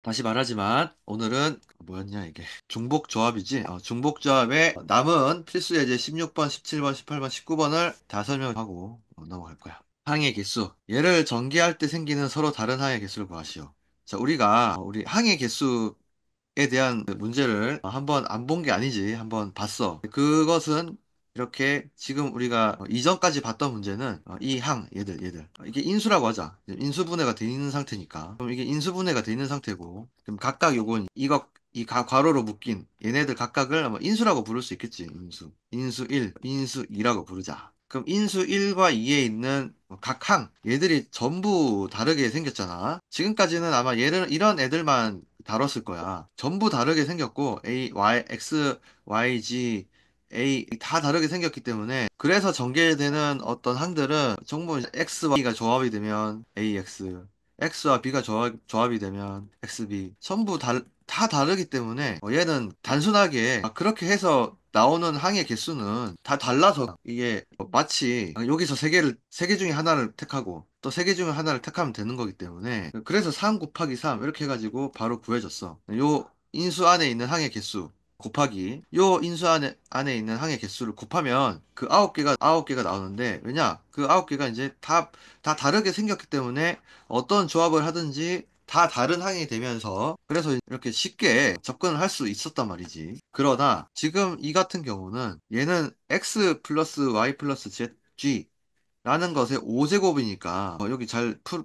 다시 말하지만 오늘은 뭐였냐 이게 중복조합이지. 중복조합의 남은 필수 예제 16번, 17번, 18번, 19번을 다 설명하고 넘어갈 거야. 항의 개수. 얘를 전개할 때 생기는 서로 다른 항의 개수를 구하시오. 자, 우리 항의 개수에 대한 문제를 한번 안 본 게 아니지. 한번 봤어. 그것은 이렇게 지금 우리가 이전까지 봤던 문제는 이 얘들. 이게 인수라고 하자. 인수분해가 돼 있는 상태니까. 그럼 이게 인수분해가 돼 있는 상태고, 그럼 각각 요건 괄호로 묶인 얘네들 각각을 뭐 인수라고 부를 수 있겠지. 인수 1, 인수 2라고 부르자. 그럼 인수 1과 2에 있는 각 얘들이 전부 다르게 생겼잖아. 지금까지는 아마 이런 애들만 다뤘을 거야. 전부 다르게 생겼고, A, Y, X, Y, G, A 다 다르게 생겼기 때문에 그래서 전개되는 어떤 항들은 정말 X와 B가 조합이 되면 AX, X와 B가 조합이 되면 XB 전부 다 다르기 때문에 얘는 단순하게 그렇게 해서 나오는 항의 개수는 다 달라서 이게 마치 여기서 세 개 중에 하나를 택하고 또 세 개 중에 하나를 택하면 되는 거기 때문에 그래서 3 곱하기 3 이렇게 해가지고 바로 구해줬어. 요 인수 안에 있는 항의 개수 곱하기 요 인수 안에 있는 항의 개수를 곱하면 그 아홉 개가 나오는데 왜냐? 그 아홉 개가 이제 다 다르게 생겼기 때문에 어떤 조합을 하든지 다 다른 항이 되면서 그래서 이렇게 쉽게 접근을 할 수 있었단 말이지. 그러나 지금 이 같은 경우는 얘는 x 플러스 y 플러스 g 라는 것의 5제곱이니까 여기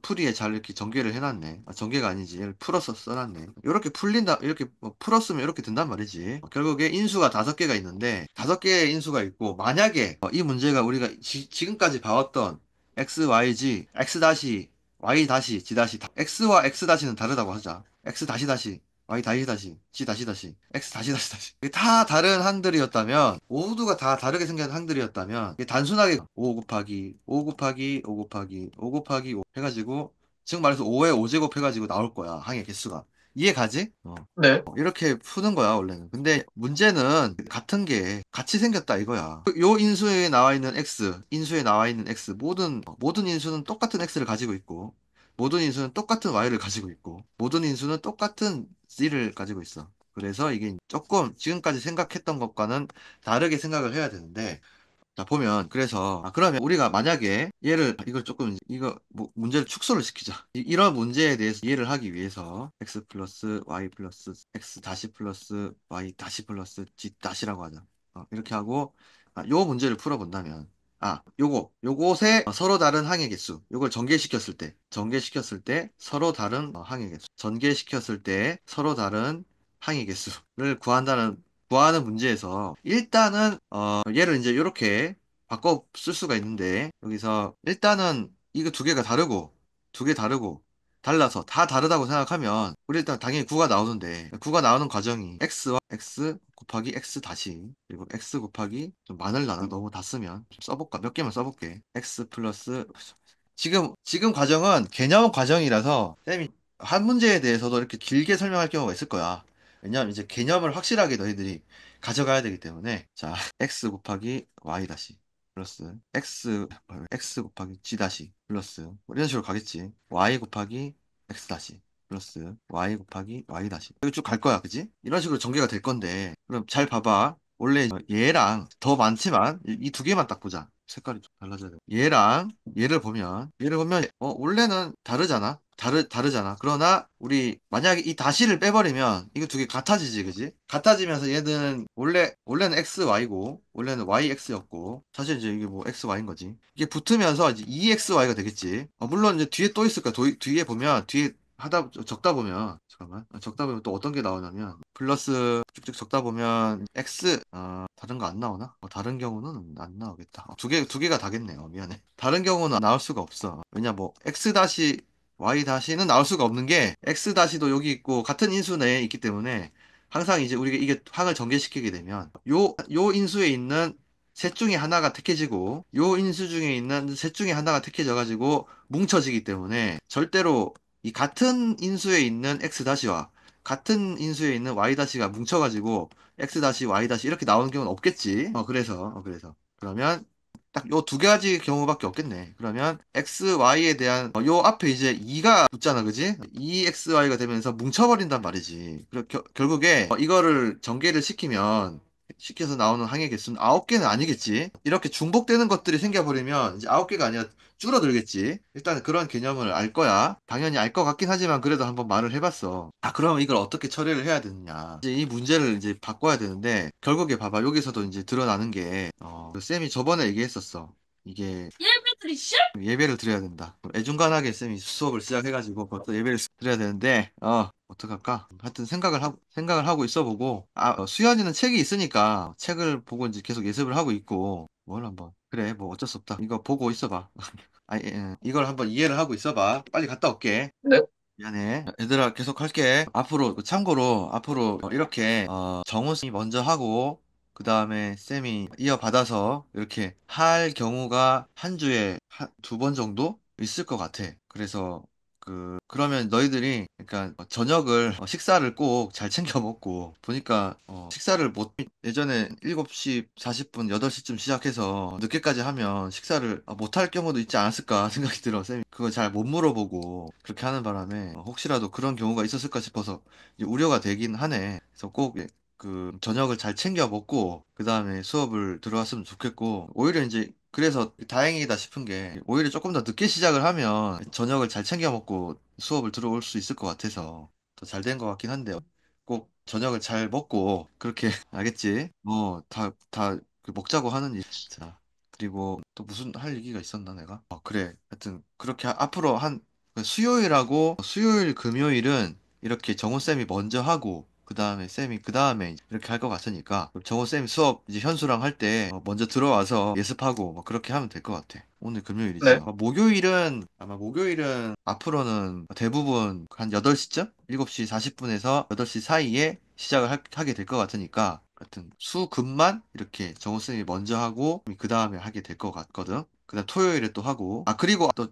풀이에 잘 이렇게 전개를 해놨네. 전개가 아니지. 얘를 풀어서 써놨네. 이렇게 풀린다. 이렇게 풀었으면 이렇게 된단 말이지. 결국에 인수가 5개가 있는데 5개의 인수가 있고 만약에 이 문제가 우리가 지금까지 봐왔던 x, y, g, x 다시 y 다시 g 다시 x와 x 다시는 다르다고 하자. x 다시 다시 y 다시 다시 g 다시 다시 x 다시 다시 다시 이게 다 다른 항들이었다면 모두가 다 다르게 생긴 항들이었다면 이게 단순하게 5 곱하기 5 곱하기 5 곱하기 5 곱하기 5 해가지고 지금 말해서 5의 5제곱 해가지고 나올 거야 항의 개수가. 이해 가지? 네. 이렇게 푸는 거야 원래는. 근데 문제는 같은 게 같이 생겼다 이거야. 요 인수에 나와 있는 x 인수에 나와 있는 x 모든 인수는 똑같은 x를 가지고 있고 모든 인수는 똑같은 y를 가지고 있고 모든 인수는 똑같은 z를 가지고 있어. 그래서 이게 조금 지금까지 생각했던 것과는 다르게 생각을 해야 되는데 자 보면 그래서 그러면 우리가 만약에 이걸 조금 이거 문제를 축소를 시키자. 이런 문제에 대해서 이해를 하기 위해서 x 플러스 y 플러스 x 다시 플러스 y 다시 플러스 g 다시라고 하자. 이렇게 하고 요 문제를 풀어본다면 요것에 서로 다른 항의 개수 요걸 전개시켰을 때 서로 다른 항의 개수 전개시켰을 때 서로 다른 항의 개수를 구하는 문제에서 일단은 얘를 이제 이렇게 바꿔 쓸 수가 있는데 여기서 일단은 이거 두 개 다르고 달라서 다 다르다고 생각하면 우리 일단 당연히 9가 나오는데 9가 나오는 과정이 x와 x 곱하기 x 다시 그리고 x 곱하기 좀 많을라나 너무 다 쓰면 좀 써볼까 몇 개만 써볼게 x 플러스 지금 과정은 개념 과정이라서 쌤이 한 문제에 대해서도 이렇게 길게 설명할 경우가 있을 거야. 왜냐하면 이제 개념을 확실하게 너희들이 가져가야 되기 때문에 자 x 곱하기 y 다시 플러스 x 곱하기 g 다시 플러스 뭐 이런 식으로 가겠지. y 곱하기 x 다시 플러스 y 곱하기 y 다시 여기 쭉 갈 거야, 그지? 이런 식으로 전개가 될 건데 그럼 잘 봐봐. 원래 얘랑 더 많지만 이 두 개만 딱 보자. 색깔이 좀 달라져야 돼. 얘를 보면 원래는 다르잖아. 그러나 우리 만약에 이 다시를 빼버리면 이거 두 개 같아지지, 그지? 같아지면서 얘는 원래는 x y고 원래는 y x였고 사실 이제 이게 뭐 x y인 거지. 이게 붙으면서 이제 2x y가 되겠지. 물론 이제 뒤에 또 있을 거야. 뒤에 보면 적다 보면 잠깐만 적다 보면 또 어떤 게 나오냐면 플러스 쭉쭉 적다 보면 x 다른 거 안 나오나? 다른 경우는 안 나오겠다. 두 개가 다겠네요. 미안해. 다른 경우는 나올 수가 없어. 왜냐, 뭐, x 다시, y 다시는 나올 수가 없는 게, x 다시도 여기 있고, 같은 인수 내에 있기 때문에, 항상 이제 우리가 이게 항을 전개시키게 되면, 요 인수에 있는 셋 중에 하나가 택해지고, 요 인수 중에 있는 셋 중에 하나가 택해져가지고, 뭉쳐지기 때문에, 절대로 이 같은 인수에 있는 x 다시와 같은 인수에 있는 y 다시가 뭉쳐가지고, x 다시 y 다시 이렇게 나오는 경우는 없겠지. 그래서 그러면 딱 요 두 가지 경우밖에 없겠네. 그러면 xy에 대한 요 앞에 이제 2가 붙잖아, 그지? 2xy가 되면서 뭉쳐버린단 말이지. 결국에 이거를 전개를 시켜서 나오는 항의 개수는 9개는 아니겠지. 이렇게 중복되는 것들이 생겨버리면 이제 9개가 아니라 줄어들겠지. 일단 그런 개념을 알 거야. 당연히 알 것 같긴 하지만 그래도 한번 말을 해봤어. 아, 그러면 이걸 어떻게 처리를 해야 되느냐. 이제 이 문제를 이제 바꿔야 되는데, 결국에 봐봐. 여기서도 이제 드러나는 게, 그 쌤이 저번에 얘기했었어. 이게 예배드리 씨? 예배를 드려야 된다. 애중간하게 쌤이 수업을 시작해가지고 벌써 예배를 드려야 되는데, 어떡할까? 하여튼 생각을 하고 있어 보고, 수연이는 책이 있으니까 책을 보고 이제 계속 예습을 하고 있고, 뭘 한번. 그래, 뭐 어쩔 수 없다. 이거 보고 있어봐. 아니, 이걸 한번 이해를 하고 있어봐. 빨리 갔다 올게. 네. 미안해. 얘들아, 계속 할게. 앞으로, 참고로, 앞으로, 이렇게, 정우 쌤이 먼저 하고, 그 다음에 쌤이 이어받아서, 이렇게 할 경우가 한 주에 두 번 정도 있을 것 같아. 그래서, 그러면 너희들이, 그러니까, 저녁을, 식사를 꼭 잘 챙겨 먹고, 보니까, 식사를 예전에 7시 40분, 8시쯤 시작해서, 늦게까지 하면 식사를 못할 경우도 있지 않았을까 생각이 들어. 쌤이 그거 잘 못 물어보고, 그렇게 하는 바람에, 혹시라도 그런 경우가 있었을까 싶어서, 이제 우려가 되긴 하네. 그래서 꼭, 저녁을 잘 챙겨 먹고, 그 다음에 수업을 들어왔으면 좋겠고, 오히려 이제, 그래서 다행이다 싶은 게, 오히려 조금 더 늦게 시작을 하면, 저녁을 잘 챙겨 먹고 수업을 들어올 수 있을 것 같아서, 더 잘 된 것 같긴 한데, 꼭 저녁을 잘 먹고, 그렇게, 알겠지? 먹자고 하는 일. 자, 그리고 또 무슨 할 얘기가 있었나, 내가? 그래. 하여튼, 그렇게 앞으로 수요일하고, 수요일, 금요일은 이렇게 정호쌤이 먼저 하고, 그 다음에 쌤이 그 다음에 이렇게 할 것 같으니까, 정호쌤이 수업 이제 현수랑 할 때 먼저 들어와서 예습하고, 그렇게 하면 될 것 같아. 오늘 금요일이지. 네. 아마 목요일은 앞으로는 대부분 한 8시쯤? 7시 40분에서 8시 사이에 시작을 하게 될 것 같으니까, 하여튼 수금만 이렇게 정호쌤이 먼저 하고 그 다음에 하게 될 것 같거든. 그다음 토요일에 또 하고 그리고 또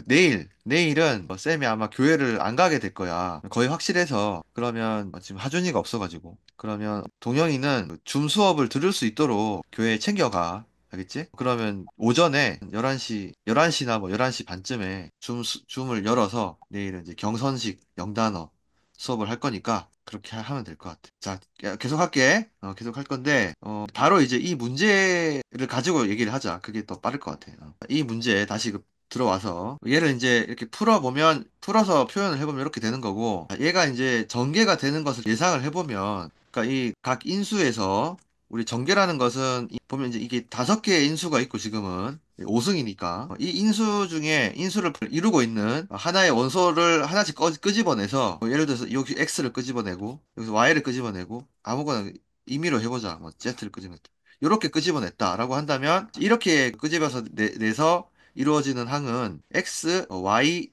내일은 쌤이 아마 교회를 안 가게 될 거야. 거의 확실해서. 그러면 지금 하준이가 없어가지고 그러면 동영이는 줌 수업을 들을 수 있도록 교회에 챙겨가. 알겠지? 그러면 오전에 11시나 11시 반쯤에 줌을 열어서 내일은 이제 경선식 영단어 수업을 할 거니까 그렇게 하면 될 것 같아. 자, 계속 할게. 계속 할 건데, 바로 이제 이 문제를 가지고 얘기를 하자. 그게 더 빠를 것 같아. 이 문제 다시 들어와서 얘를 이제 이렇게 풀어서 표현을 해보면 이렇게 되는 거고, 얘가 이제 전개가 되는 것을 예상을 해보면, 그러니까 이 각 인수에서 우리 전개라는 것은 보면 이제 이게 5개의 인수가 있고 지금은 5승이니까 이 인수 중에 인수를 이루고 있는 하나의 원소를 하나씩 끄집어내서 예를 들어서 여기 x를 끄집어내고 여기서 y를 끄집어내고 아무거나 임의로 해보자. z를 끄집어냈다. 이렇게 끄집어냈다라고 한다면 이렇게 끄집어서 내서 이루어지는 항은 x, y,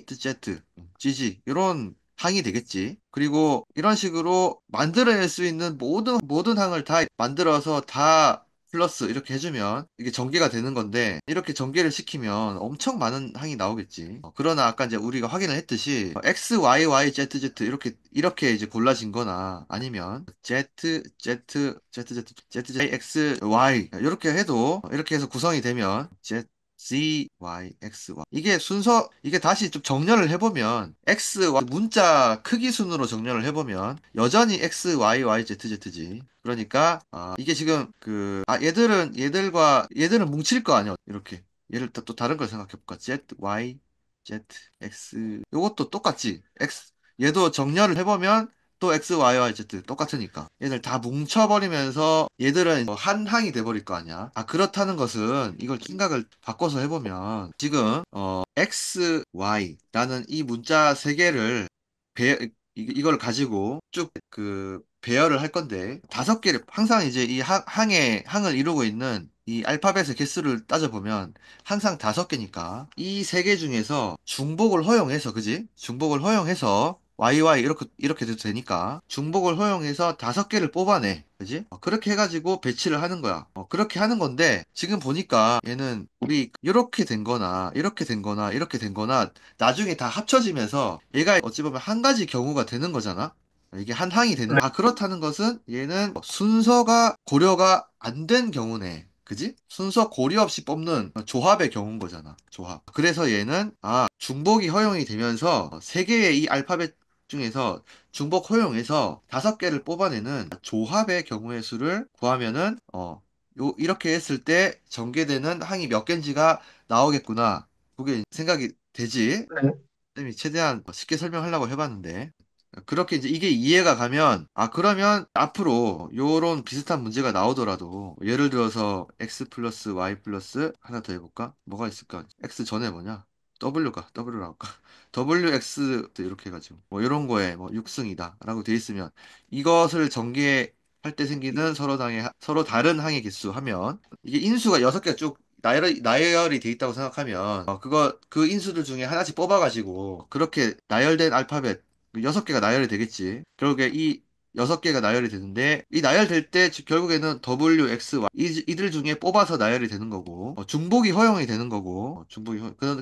z, gg 이런 항이 되겠지. 그리고 이런 식으로 만들어낼 수 있는 모든 항을 다 만들어서 다 플러스 이렇게 해주면 이게 전개가 되는 건데 이렇게 전개를 시키면 엄청 많은 항이 나오겠지. 그러나 아까 이제 우리가 확인을 했듯이 X, Y, Y, Z, Z 이렇게 이제 골라진 거나 아니면 Z, Z, Z, Z, Z, Z, X, Y 이렇게 해도 이렇게 해서 구성이 되면 Z, Z, Y, X, Y. 이게 다시 좀 정렬을 해보면, X, Y, 문자 크기 순으로 정렬을 해보면, 여전히 X, Y, Y, Z, Z지. 그러니까, 이게 지금, 얘들은 뭉칠 거 아니야. 이렇게. 얘를 또 다른 걸 생각해볼까? Z, Y, Z, X. 요것도 똑같지. 얘도 정렬을 해보면, 또 X, Y, Y, Z 똑같으니까. 얘들 다 뭉쳐버리면서 얘들은 한 항이 돼버릴 거 아니야. 그렇다는 것은 이걸 생각을 바꿔서 해보면 지금 X, Y라는 이 문자 세 개를 이걸 가지고 쭉 배열을 할 건데 5개를 항상 이제 이 항을 이루고 있는 이 알파벳의 개수를 따져보면 항상 5개니까 이 3개 중에서 중복을 허용해서 그지? 중복을 허용해서 YY 이렇게 돼도 되니까 중복을 허용해서 5개를 뽑아내. 그지? 그렇게 해가지고 배치를 하는 거야. 그렇게 하는 건데 지금 보니까 얘는 우리 이렇게 된 거나 이렇게 된 거나 이렇게 된 거나 나중에 다 합쳐지면서 얘가 어찌 보면 한 가지 경우가 되는 거잖아. 이게 한 항이 되는. 네. 그렇다는 것은 얘는 순서가 고려가 안 된 경우네. 그지? 순서 고리 없이 뽑는 조합의 경우인 거잖아. 조합. 그래서 얘는 중복이 허용이 되면서 세 개의 이 알파벳 중에서 중복 허용해서 다섯 개를 뽑아내는 조합의 경우의 수를 구하면은 이렇게 했을 때 전개되는 항이 몇 개인지가 나오겠구나. 그게 생각이 되지? 네. 쌤이 최대한 쉽게 설명하려고 해봤는데 그렇게 이제 이게 이해가 가면 그러면 앞으로 요런 비슷한 문제가 나오더라도 예를 들어서 x 플러스 y 플러스 하나 더 해볼까? 뭐가 있을까? x 전에 뭐냐? W로 할까? WX 이렇게 해가지고 뭐 이런 거에 뭐 6승이다 라고 돼 있으면 이것을 전개할 때 생기는 서로 다른 항의 개수 하면 이게 인수가 6개가 쭉 나열이 돼 있다고 생각하면 그 인수들 중에 하나씩 뽑아가지고 그렇게 나열된 알파벳 6개가 나열이 되겠지. 결국에 이 6개가 나열이 되는데 이 나열될 때 결국에는 W, X, Y 이들 중에 뽑아서 나열이 되는 거고 중복이 허용이 되는 거고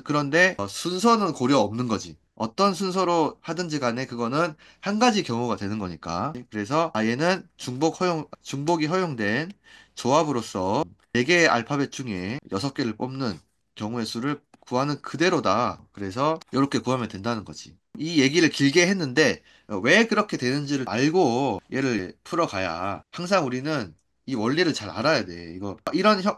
그런데 순서는 고려 없는 거지. 어떤 순서로 하든지 간에 그거는 한 가지 경우가 되는 거니까. 그래서 얘는 중복이 허용된 조합으로서 4개의 알파벳 중에 6개를 뽑는 경우의 수를 구하는 그대로다. 그래서 이렇게 구하면 된다는 거지. 이 얘기를 길게 했는데 왜 그렇게 되는지를 알고 얘를 풀어가야 항상 우리는 이 원리를 잘 알아야 돼.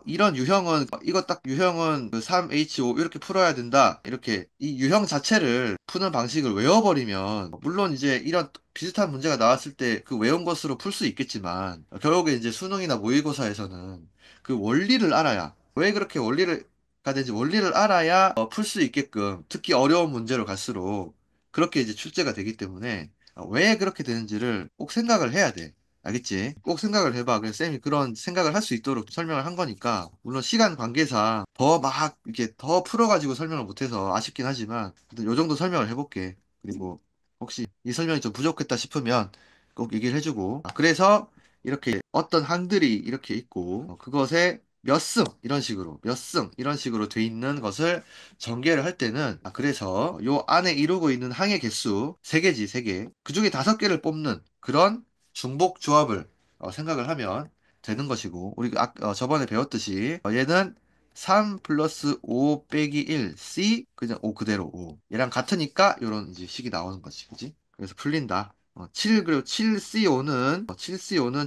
이런 유형은 이거 딱 유형은 그 3H5 이렇게 풀어야 된다. 이렇게 이 유형 자체를 푸는 방식을 외워버리면 물론 이제 이런 비슷한 문제가 나왔을 때 그 외운 것으로 풀 수 있겠지만 결국에 이제 수능이나 모의고사에서는 그 원리를 알아야 왜 그렇게 원리가 되는지 원리를 알아야 풀 수 있게끔 특히 어려운 문제로 갈수록 그렇게 이제 출제가 되기 때문에 왜 그렇게 되는지를 꼭 생각을 해야 돼. 알겠지? 꼭 생각을 해봐. 그래서 쌤이 그런 생각을 할 수 있도록 설명을 한 거니까 물론 시간 관계상 더 막 이렇게 더 풀어가지고 설명을 못해서 아쉽긴 하지만 요 정도 설명을 해볼게. 그리고 혹시 이 설명이 좀 부족했다 싶으면 꼭 얘기를 해주고 그래서 이렇게 어떤 항들이 이렇게 있고 그것에 몇 승 이런 식으로 돼 있는 것을 전개를 할 때는 그래서 요 안에 이루고 있는 항의 개수 3개지 3개 그중에 5개를 뽑는 그런 중복 조합을 생각을 하면 되는 것이고 우리 저번에 배웠듯이 얘는 3 플러스 5 빼기 1 C 그냥 5 그대로 5 얘랑 같으니까 요런 이제 식이 나오는 거지 그지? 그래서 풀린다 7 그리고 7CO5는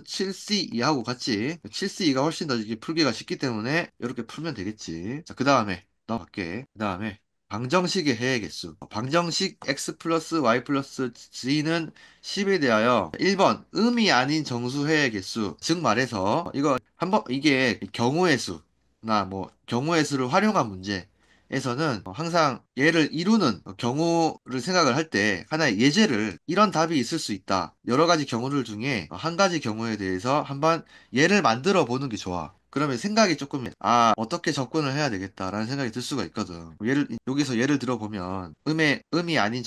7C2하고 같이 7C2가 훨씬 더 이게 풀기가 쉽기 때문에 이렇게 풀면 되겠지. 자, 그 다음에 넘어갈게. 그 다음에 방정식의 해의 개수. 방정식 x 플러스 y 플러스 g는 10에 대하여 1번 음이 아닌 정수회의 개수. 즉 말해서 이거 한번 이게 경우의 수나 뭐 경우의 수를 활용한 문제. 에서는 항상 얘를 이루는 경우를 생각을 할 때 하나의 예제를 이런 답이 있을 수 있다. 여러 가지 경우들 중에 한 가지 경우에 대해서 한번 예를 만들어 보는 게 좋아. 그러면 생각이 조금 어떻게 접근을 해야 되겠다라는 생각이 들 수가 있거든. 여기서 예를 들어보면 음이 아닌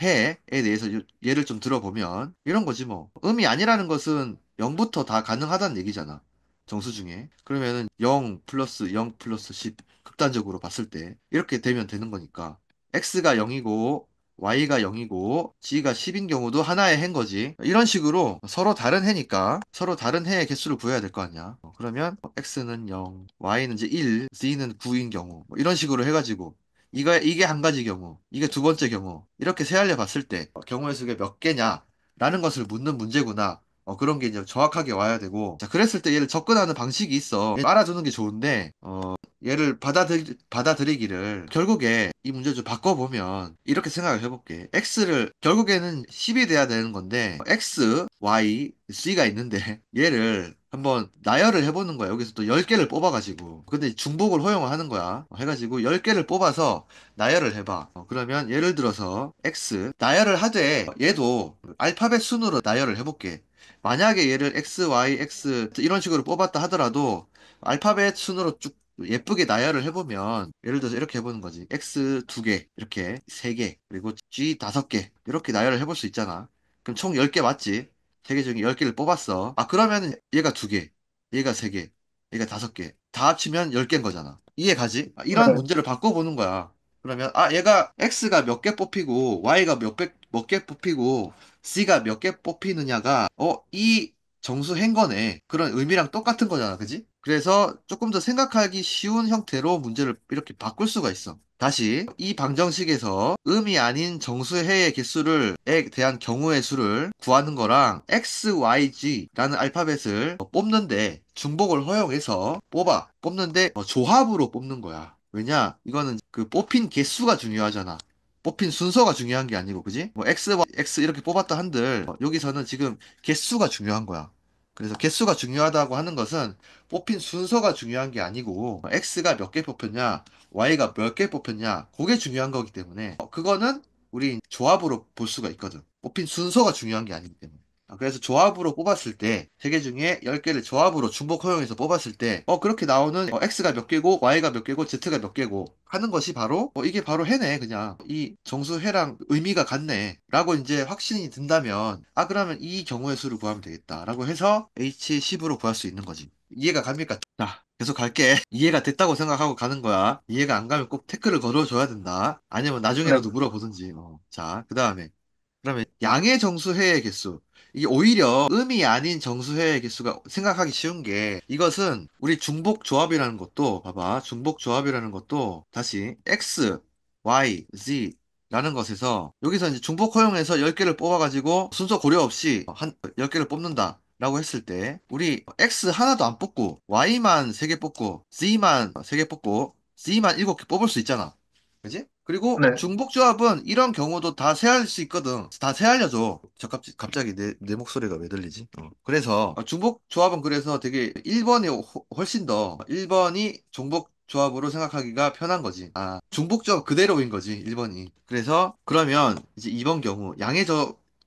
해에 대해서 예를 좀 들어보면 이런 거지 뭐. 음이 아니라는 것은 0부터 다 가능하다는 얘기잖아. 정수 중에. 그러면은 0 플러스 0 플러스 10 극단적으로 봤을 때 이렇게 되면 되는 거니까 x가 0이고 y가 0이고 g가 10인 경우도 하나의 해인 거지. 이런 식으로 서로 다른 해니까 서로 다른 해의 개수를 구해야 될 거 아니야. 그러면 x는 0, y는 이제 1, z는 9인 경우 뭐 이런 식으로 해가지고 이게 한 가지 경우, 이게 두 번째 경우 이렇게 세알려 봤을 때 경우의 수가 몇 개냐라는 것을 묻는 문제구나. 그런 게 이제 정확하게 와야 되고, 자, 그랬을 때 얘를 접근하는 방식이 있어. 알아두는 게 좋은데, 얘를 받아들이기를 결국에 이 문제를 좀 바꿔보면 이렇게 생각을 해볼게. X를 결국에는 10이 돼야 되는 건데 X, Y, C가 있는데 얘를 한번 나열을 해보는 거야. 여기서 또 10개를 뽑아가지고 근데 중복을 허용을 하는 거야. 해가지고 10개를 뽑아서 나열을 해봐. 그러면 예를 들어서 X 나열을 하되 얘도 알파벳 순으로 나열을 해볼게. 만약에 얘를 X, Y, X 이런 식으로 뽑았다 하더라도 알파벳 순으로 쭉 예쁘게 나열을 해보면 예를 들어서 이렇게 해보는 거지. X 2개, 이렇게 3개, 그리고 G 5개 이렇게 나열을 해볼 수 있잖아. 그럼 총 10개 맞지? 3개 중에 10개를 뽑았어. 그러면 얘가 2개, 얘가 3개, 얘가 5개. 다 합치면 10개인 거잖아. 이해 가지? 이런 네. 문제를 바꿔보는 거야. 그러면 얘가 X가 몇 개 뽑히고 Y가 몇 개 뽑히고 C가 몇 개 뽑히느냐가 이 정수 한 거네. 그런 의미랑 똑같은 거잖아. 그지? 그래서 조금 더 생각하기 쉬운 형태로 문제를 이렇게 바꿀 수가 있어. 다시 이 방정식에서 음이 아닌 정수해의 개수를에 대한 경우의 수를 구하는 거랑 x, y, g라는 알파벳을 뽑는데 중복을 허용해서 뽑는데 조합으로 뽑는 거야. 왜냐? 이거는 그 뽑힌 개수가 중요하잖아. 뽑힌 순서가 중요한 게 아니고, 그지? 뭐 x, y, x 이렇게 뽑았다 한들 여기서는 지금 개수가 중요한 거야. 그래서 개수가 중요하다고 하는 것은 뽑힌 순서가 중요한 게 아니고 X가 몇 개 뽑혔냐, Y가 몇 개 뽑혔냐, 그게 중요한 거기 때문에 그거는 우리 조합으로 볼 수가 있거든. 뽑힌 순서가 중요한 게 아니기 때문에. 그래서 조합으로 뽑았을 때, 세 개 중에 10개를 조합으로 중복 허용해서 뽑았을 때, 그렇게 나오는 X가 몇 개고, Y가 몇 개고, Z가 몇 개고 하는 것이 바로, 이게 바로 해네, 그냥. 이 정수해랑 의미가 같네. 라고 이제 확신이 든다면, 그러면 이 경우의 수를 구하면 되겠다. 라고 해서 H10으로 구할 수 있는 거지. 이해가 갑니까? 자, 계속 갈게. 이해가 됐다고 생각하고 가는 거야. 이해가 안 가면 꼭 태클을 걸어줘야 된다. 아니면 네. 나중에라도 물어보든지. 자, 그 다음에. 그러면 양의 정수회의 개수. 이게 오히려 음이 아닌 정수회의 개수가 생각하기 쉬운 게 이것은 우리 중복 조합이라는 것도 봐봐. 중복 조합이라는 것도 다시 X, Y, Z 라는 것에서 여기서 이제 중복 허용해서 10개를 뽑아가지고 순서 고려 없이 10개를 뽑는다. 라고 했을 때 우리 X 하나도 안 뽑고 Y만 3개 뽑고 Z만 3개 뽑고 Z만 7개 뽑을 수 있잖아. 그지? 그리고 네. 중복조합은 이런 경우도 다 세할 수 있거든. 다 세알려줘. 갑자기 내 목소리가 왜 들리지? 그래서 중복조합은 그래서 되게 1번이 훨씬 더 1번이 중복조합으로 생각하기가 편한 거지. 중복조합 그대로인 거지. 1번이. 그래서 그러면 이제 2번 경우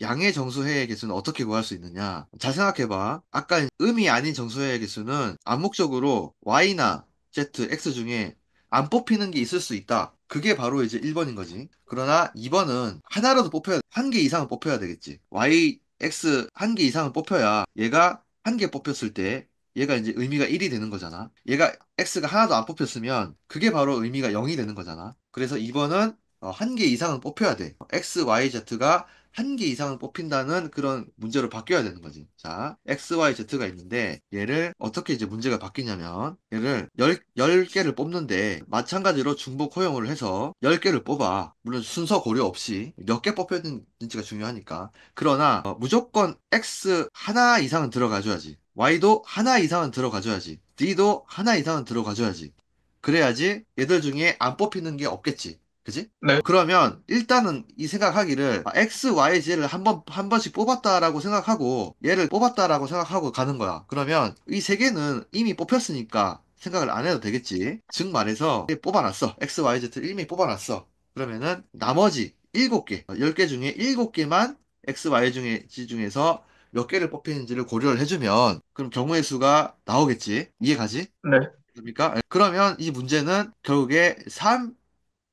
양의 정수해의 개수는 어떻게 구할 수 있느냐? 잘 생각해봐. 아까 음이 아닌 정수해의 개수는 암묵적으로 y나 z, x 중에 안 뽑히는 게 있을 수 있다. 그게 바로 이제 1번인 거지. 그러나 2번은 하나라도 한 개 이상은 뽑혀야 되겠지. y, x 한 개 이상은 뽑혀야 얘가 한 개 뽑혔을 때 얘가 이제 의미가 1이 되는 거잖아. 얘가 x가 하나도 안 뽑혔으면 그게 바로 의미가 0이 되는 거잖아. 그래서 2번은 한 개 이상은 뽑혀야 돼. x, y, z가 한 개 이상은 뽑힌다는 그런 문제로 바뀌어야 되는 거지. 자, x, y, z가 있는데 얘를 어떻게 이제 문제가 바뀌냐면 얘를 10개를 뽑는데 마찬가지로 중복 허용을 해서 10개를 뽑아. 물론 순서 고려 없이 몇 개 뽑혔는지가 중요하니까. 그러나 무조건 x 하나 이상은 들어가줘야지. y도 하나 이상은 들어가줘야지. z도 하나 이상은 들어가줘야지. 그래야지 얘들 중에 안 뽑히는 게 없겠지. 그지? 네. 그러면 일단은 이 생각하기를 X, Y, Z를 한 번씩 뽑았다라고 생각하고 얘를 뽑았다라고 생각하고 가는 거야. 그러면 이 세 개는 이미 뽑혔으니까 생각을 안 해도 되겠지. 즉 말해서 뽑아놨어. X, Y, Z를 이미 뽑아놨어. 그러면은 나머지 7개, 10개 중에 7개만 X, Y Z 중에서 몇 개를 뽑히는지를 고려를 해주면 그럼 경우의 수가 나오겠지. 이해가지? 네. 그러니까 그러면 이 문제는 결국에 3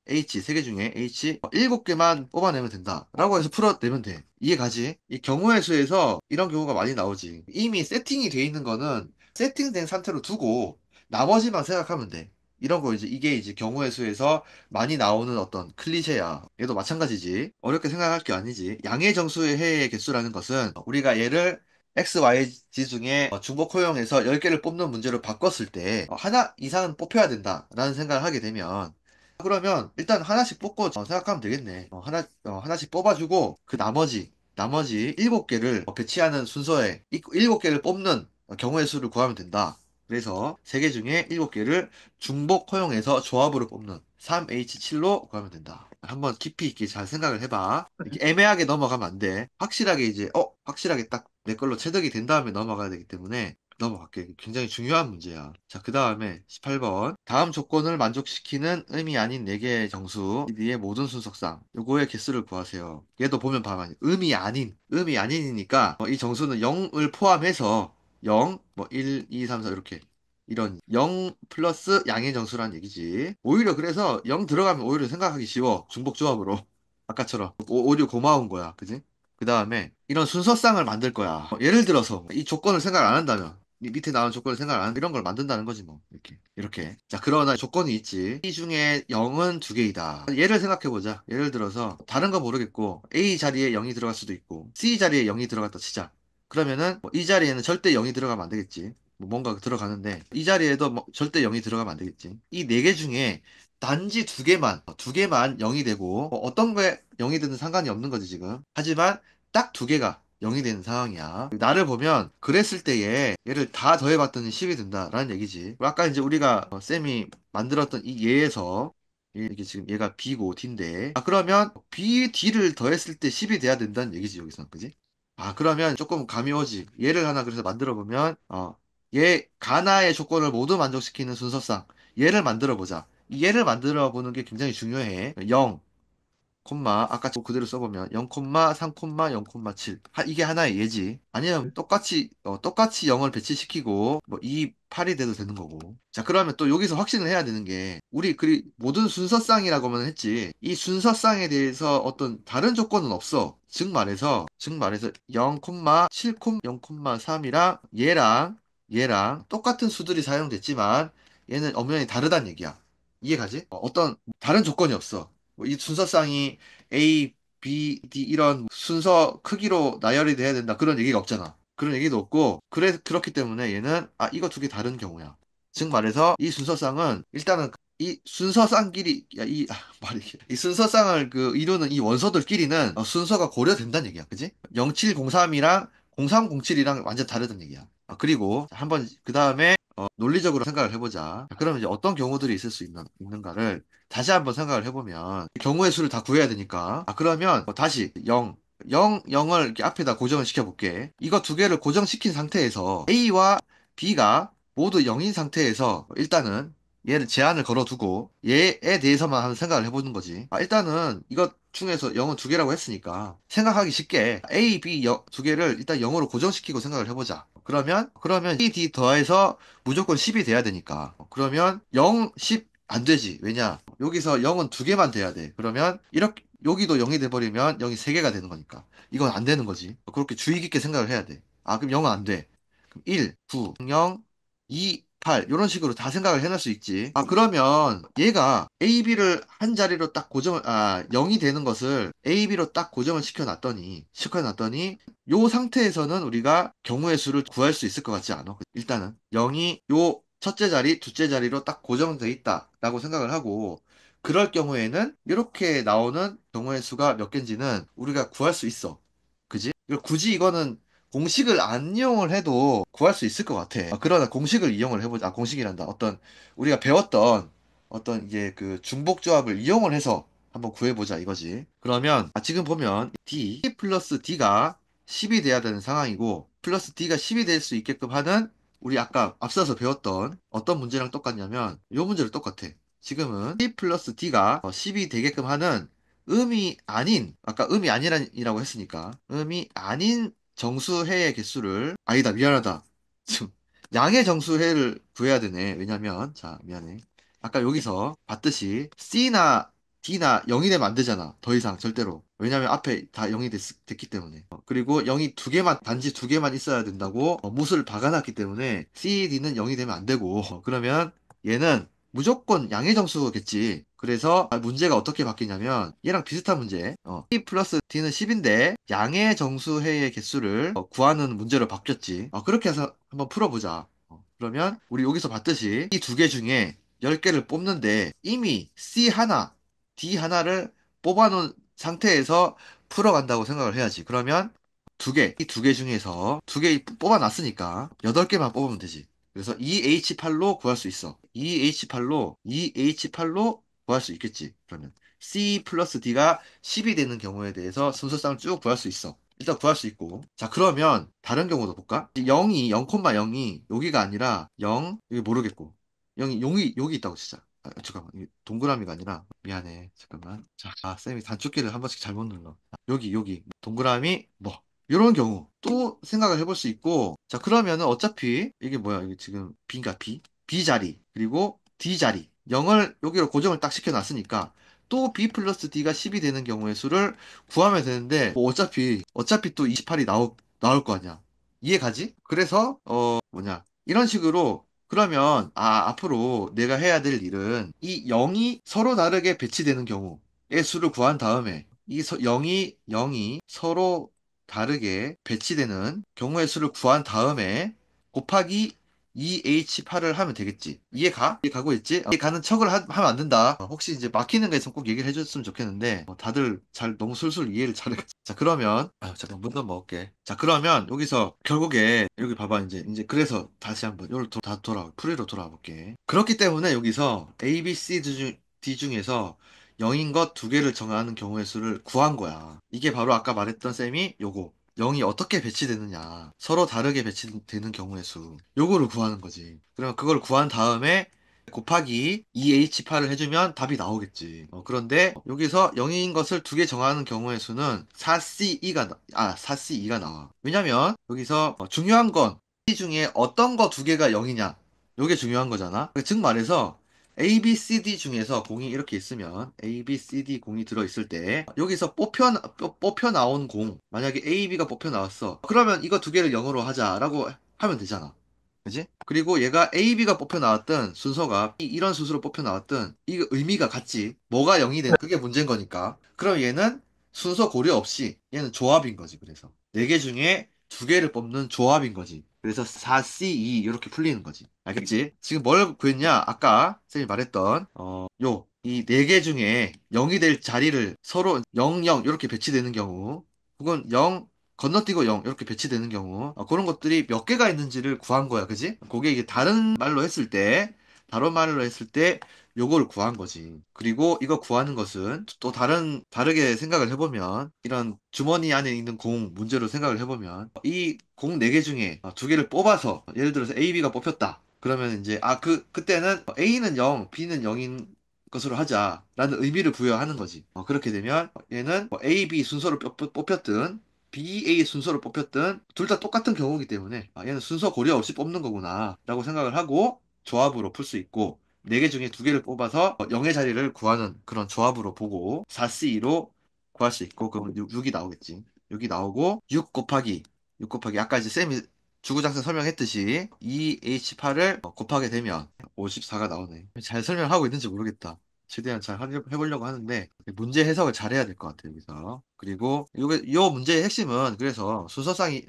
H 세 개 중에 H 7개만 뽑아내면 된다. 라고 해서 풀어내면 돼. 이해가지? 이 경우의 수에서 이런 경우가 많이 나오지. 이미 세팅이 돼 있는 거는 세팅된 상태로 두고 나머지만 생각하면 돼. 이런 거 이게 이제 경우의 수에서 많이 나오는 어떤 클리셰야. 얘도 마찬가지지. 어렵게 생각할 게 아니지. 양의 정수의 해의 개수라는 것은 우리가 얘를 X, Y, Z 중에 중복 허용해서 10개를 뽑는 문제로 바꿨을 때 하나 이상은 뽑혀야 된다라는 생각을 하게 되면 그러면 일단 하나씩 뽑고 생각하면 되겠네. 하나씩 뽑아주고 그 나머지 7개를 배치하는 순서에 7개를 뽑는 경우의 수를 구하면 된다. 그래서 3개 중에 7개를 중복 허용해서 조합으로 뽑는 3H7로 구하면 된다. 한번 깊이 있게 잘 생각을 해봐. 이렇게 애매하게 넘어가면 안 돼. 확실하게 이제 확실하게 딱 내 걸로 체득이 된 다음에 넘어가야 되기 때문에 넘어갈게. 굉장히 중요한 문제야. 자, 그 다음에 18번. 다음 조건을 만족시키는 음이 아닌 4개의 정수, 의 모든 순서상, 요거의 개수를 구하세요. 얘도 보면 봐봐. 음이 아닌이니까, 이 정수는 0을 포함해서 0, 1, 2, 3, 4 이렇게. 이런 0 플러스 양의 정수란 얘기지. 오히려 그래서 0 들어가면 오히려 생각하기 쉬워. 중복조합으로. 아까처럼. 오히려 고마운 거야. 그지? 그 다음에 이런 순서상을 만들 거야. 예를 들어서 이 조건을 생각 안 한다면 이 밑에 나온 조건을 생각 안 한다면 이런 걸 만든다는 거지 뭐. 이렇게. 자, 그러나 조건이 있지. 이 중에 0은 2개이다. 예를 생각해 보자. 예를 들어서 다른 건 모르겠고 A 자리에 0이 들어갈 수도 있고 C 자리에 0이 들어갔다 치자. 그러면은 이 자리에는 절대 0이 들어가면 안 되겠지. 뭐 뭔가 들어가는데 이 자리에도 뭐 절대 0이 들어가면 안 되겠지. 이 네 개 중에 단지 두 개만 0이 되고 뭐 어떤 거에 0이 되는 상관이 없는 거지 지금. 하지만 딱 두 개가 0이 되는 상황이야. 나를 보면 그랬을 때에 얘를 다 더해봤더니 10이 된다라는 얘기지. 아까 이제 우리가 쌤이 만들었던 이 예에서 이게 지금 얘가 B고 D인데 그러면 B, D를 더했을 때 10이 돼야 된다는 얘기지 여기서. 그지? 그러면 조금 감이 오지. 얘를 하나 그래서 만들어 보면 얘 가나의 조건을 모두 만족시키는 순서상 얘를 만들어 보자. 이 얘를 만들어 보는 게 굉장히 중요해. 0, 아까 그대로 써보면 0, 3, 0, 7. 이게 하나의 예지. 아니면 똑같이 0을 배치시키고 뭐 2, 8이 돼도 되는 거고. 자, 그러면 또 여기서 확신을 해야 되는 게 우리 모든 순서쌍이라고만 했지. 이 순서쌍에 대해서 어떤 다른 조건은 없어. 즉 말해서 0, 7, 0,3이랑 얘랑 똑같은 수들이 사용됐지만 얘는 엄연히 다르다는 얘기야. 이해가지? 어떤 다른 조건이 없어. 뭐이 순서쌍이 A, B, D 이런 순서 크기로 나열이 돼야 된다. 그런 얘기가 없잖아. 그런 얘기도 없고, 그렇기 때문에 얘는, 이거 두 개 다른 경우야. 즉 말해서 이 순서쌍은 일단은 이 순서쌍끼리, 이 순서쌍을 이루는 이 원소들끼리는 순서가 고려된다는 얘기야. 그지? 0703이랑 0307이랑 완전 다르다는 얘기야. 그리고 한번 그 다음에 논리적으로 생각을 해보자. 그러면 이제 어떤 경우들이 있을 수 있는가를 다시 한번 생각을 해보면 경우의 수를 다 구해야 되니까 그러면 다시 0을 이렇게 앞에다 고정을 시켜볼게. 이거 두 개를 고정시킨 상태에서 A와 B가 모두 0인 상태에서 일단은 얘를 제한을 걸어두고 얘에 대해서만 한번 생각을 해보는 거지. 일단은 이것 중에서 0은 두 개라고 했으니까 생각하기 쉽게 A, B 두 개를 일단 0으로 고정시키고 생각을 해보자. 그러면 C, D 더해서 무조건 10이 돼야 되니까. 그러면 0, 10 안 되지. 왜냐? 여기서 0은 두 개만 돼야 돼. 그러면 이렇게 여기도 0이 돼버리면 0이 세 개가 되는 거니까. 이건 안 되는 거지. 그렇게 주의 깊게 생각을 해야 돼. 그럼 0은 안 돼. 그럼 1, 9, 0, 2, 8 이런 식으로 다 생각을 해낼 수 있지. 그러면 얘가 A, B를 한 자리로 딱 0이 되는 것을 A, B로 딱 고정을 시켜놨더니 요 상태에서는 우리가 경우의 수를 구할 수 있을 것 같지 않아? 일단은 0이 요 첫째 자리, 둘째 자리로 딱 고정돼 있다라고 생각을 하고 그럴 경우에는 이렇게 나오는 경우의 수가 몇 개인지는 우리가 구할 수 있어. 그지? 굳이 이거는 공식을 안 이용을 해도 구할 수 있을 것 같아. 그러나 공식을 이용을 해보자. 공식이란다. 우리가 배웠던 어떤 이제 중복 조합을 이용을 해서 한번 구해보자 이거지. 그러면 지금 보면 D 플러스 D가 10이 돼야 되는 상황이고 플러스 D가 10이 될 수 있게끔 하는 우리 아까 앞서서 배웠던 어떤 문제랑 똑같냐면 이 문제랑 똑같아. 지금은 D 플러스 D가 10이 되게끔 하는 아까 음이 아니라고 했으니까 음이 아닌 정수해의 개수를 아니다 미안하다. 지금 양의 정수해를 구해야 되네. 왜냐면 자 미안해. 아까 여기서 봤듯이 C나 D나 0이 되면 안 되잖아. 더 이상 절대로. 왜냐면 앞에 다 0이 됐기 때문에. 그리고 0이 단지 두 개만 있어야 된다고 못을 박아놨기 때문에 C, D는 0이 되면 안 되고 그러면 얘는 무조건 양의 정수겠지. 그래서 문제가 어떻게 바뀌냐면 얘랑 비슷한 문제. C 플러스 D는 10인데 양의 정수해의 개수를 구하는 문제로 바뀌었지. 그렇게 해서 한번 풀어보자. 그러면 우리 여기서 봤듯이 이 두 개 중에 10개를 뽑는데 이미 C 하나, D 하나를 뽑아놓은 상태에서 풀어간다고 생각을 해야지. 그러면 이 두 개 중에서 두 개 뽑아놨으니까 8개만 뽑으면 되지. 그래서 2H8로 구할 수 있어. 2H8로 구할 수 있겠지. 그러면 C 플러스 D가 10이 되는 경우에 대해서 순서상을 쭉 구할 수 있어. 일단 구할 수 있고. 자, 그러면 다른 경우도 볼까? 0,0이 여기가 아니라 0, 여기 모르겠고. 0이 여기 있다고 진짜. 잠깐만. 이게 동그라미가 아니라 미안해. 잠깐만. 자, 쌤이 단축키를 한 번씩 잘못 눌러. 여기 동그라미 뭐 이런 경우 또 생각을 해볼 수 있고 자 그러면은 어차피 이게 뭐야 이게 지금 B인가 B 자리 그리고 D 자리 0을 여기로 고정을 딱 시켜놨으니까 또 B 플러스 D가 10이 되는 경우의 수를 구하면 되는데 뭐 어차피 또 28이 나올 거 아니야 이해 가지? 그래서 이런 식으로 그러면 앞으로 내가 해야 될 일은 이 0이 서로 다르게 배치되는 경우의 수를 구한 다음에 0이 서로 다르게 배치되는 경우의 수를 구한 다음에 곱하기 EH8을 하면 되겠지. 이해가? 이해가고 있지? 이해가는 척을 하면 안 된다. 혹시 이제 막히는 거 있으면 꼭 얘기를 해줬으면 좋겠는데, 다들 잘, 너무 술술 이해를 잘해. 자, 그러면, 잠깐 문 좀 먹을게. 자, 그러면 여기서 결국에, 여기 봐봐, 이제 그래서 다시 한번, 여기로 풀이로 돌아와 볼게. 그렇기 때문에 여기서 A, B, C D 중에서 0인 것 두 개를 정하는 경우의 수를 구한 거야. 이게 바로 아까 말했던 셈이 요거. 0이 어떻게 배치되느냐. 서로 다르게 배치되는 경우의 수. 요거를 구하는 거지. 그러면 그걸 구한 다음에 곱하기 2H8을 해주면 답이 나오겠지. 그런데 여기서 0인 것을 두 개 정하는 경우의 수는 4C2가 나와. 왜냐면 여기서 중요한 건 이 중에 어떤 거 두 개가 0이냐. 요게 중요한 거잖아. 즉 말해서 A, B, C, D 중에서 공이 이렇게 있으면 A, B, C, D 공이 들어있을 때 여기서 뽑혀 나온 공 만약에 A, B가 뽑혀 나왔어. 그러면 이거 두 개를 0으로 하자라고 하면 되잖아. 그지? 그리고 얘가 A, B가 뽑혀 나왔든 순서가 이런 순서로 뽑혀 나왔든 이 의미가 같지. 뭐가 0이 되는 그게 문제인 거니까. 그럼 얘는 순서 고려 없이 얘는 조합인 거지. 그래서 네 개 중에 두 개를 뽑는 조합인 거지. 그래서 4C2 이렇게 풀리는 거지. 알겠지? 지금 뭘 구했냐? 아까 쌤이 말했던 이 네 개 중에 0이 될 자리를 서로 0, 0 이렇게 배치되는 경우 혹은 0 건너뛰고 0 이렇게 배치되는 경우 그런 것들이 몇 개가 있는지를 구한 거야. 그지? 그게 이게 다른 말로 했을 때 요걸 구한 거지. 그리고 이거 구하는 것은 또 다르게 생각을 해보면 이런 주머니 안에 있는 공 문제로 생각을 해보면 이 공 네 개 중에 두 개를 뽑아서 예를 들어서 A, B가 뽑혔다. 그러면 이제 그때는 A는 0, B는 0인 것으로 하자라는 의미를 부여하는 거지. 그렇게 되면 얘는 A, B 순서로 뽑혔든 B, A 순서로 뽑혔든 둘 다 똑같은 경우이기 때문에 얘는 순서 고려 없이 뽑는 거구나 라고 생각을 하고 조합으로 풀 수 있고 4개 중에 2개를 뽑아서 0의 자리를 구하는 그런 조합으로 보고 4C2로 구할 수 있고 그러면 6이 나오겠지. 6이 나오고 6 곱하기 아까 이제 쌤이 주구장창 설명했듯이 2H8을 곱하게 되면 54가 나오네. 잘 설명하고 있는지 모르겠다. 최대한 잘 해보려고 하는데 문제 해석을 잘 해야 될 것 같아요, 여기서. 그리고 요 문제의 핵심은 그래서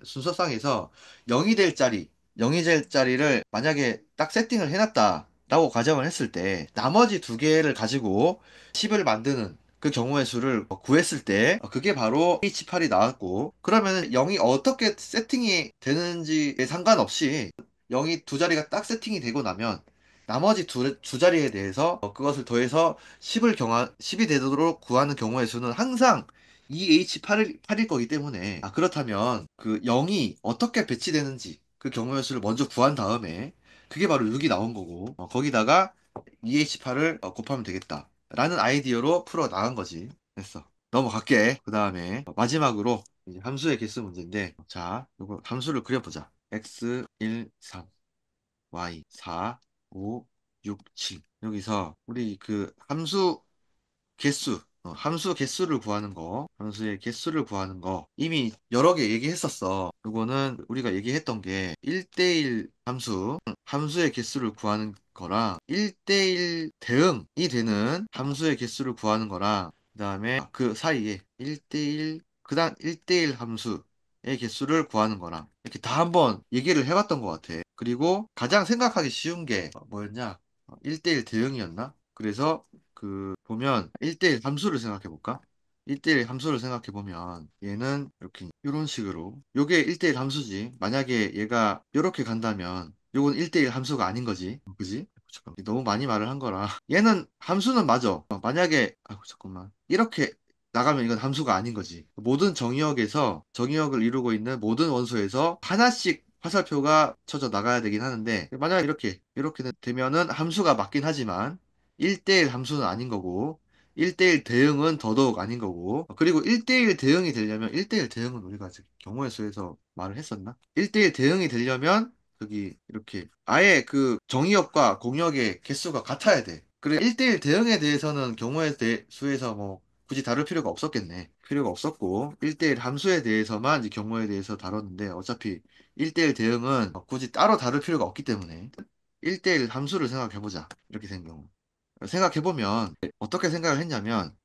순서상에서 0이 될 자리, 0이 될 자리를 만약에 딱 세팅을 해놨다라고 가정을 했을 때 나머지 두 개를 가지고 10을 만드는 그 경우의 수를 구했을 때 그게 바로 H8이 나왔고 그러면 0이 어떻게 세팅이 되는지에 상관없이 0이 두 자리가 딱 세팅이 되고 나면 나머지 두 자리에 대해서 그것을 더해서 10이 되도록 구하는 경우의 수는 항상 2H8일 거기 때문에 그렇다면 그 0이 어떻게 배치되는지 그 경우의 수를 먼저 구한 다음에 그게 바로 6이 나온 거고 거기다가 2H8을 곱하면 되겠다 라는 아이디어로 풀어 나간 거지. 됐어. 넘어갈게. 그 다음에 마지막으로 이제 함수의 개수 문제인데 자, 이거 함수를 그려보자. x 1, 3 y 4, 5, 6, 7. 여기서 우리 그 함수 개수를 구하는 거, 함수의 개수를 구하는 거, 이미 여러 개 얘기했었어. 이거는 우리가 얘기했던 게 1대1 함수의 개수를 구하는 거랑 1대1 대응이 되는 함수의 개수를 구하는 거랑, 그 다음에 그 사이에 1대1, 그 다음 1대1 함수의 개수를 구하는 거랑, 이렇게 다 한번 얘기를 해봤던 것 같아. 그리고 가장 생각하기 쉬운 게 뭐였냐? 1대1 대응이었나? 그래서 보면 1대1 함수를 생각해 볼까? 1대1 함수를 생각해 보면 얘는 이렇게 이런 식으로 요게 1대1 함수지. 만약에 얘가 이렇게 간다면 요건 1대1 함수가 아닌 거지. 그지? 잠깐 너무 많이 말을 한 거라. 얘는 함수는 맞아. 만약에 잠깐만. 이렇게 나가면 이건 함수가 아닌 거지. 모든 정의역을 이루고 있는 모든 원소에서 하나씩 화살표가 쳐져 나가야 되긴 하는데 만약에 이렇게 되면은 함수가 맞긴 하지만 1대1 함수는 아닌 거고 1대1 대응은 더더욱 아닌 거고 그리고 1대1 대응이 되려면 1대1 대응은 우리가 아직 경우의 수에서 말을 했었나? 1대1 대응이 되려면 여기 이렇게 아예 그 정의역과 공역의 개수가 같아야 돼. 그래 1대1 대응에 대해서는 수에서 뭐 굳이 다룰 필요가 없었겠네. 필요가 없었고 1대1 함수에 대해서만 이제 경우에 대해서 다뤘는데 어차피 1대1 대응은 굳이 따로 다룰 필요가 없기 때문에 1대1 함수를 생각해보자. 이렇게 된 경우. 생각해보면 어떻게 생각을 했냐면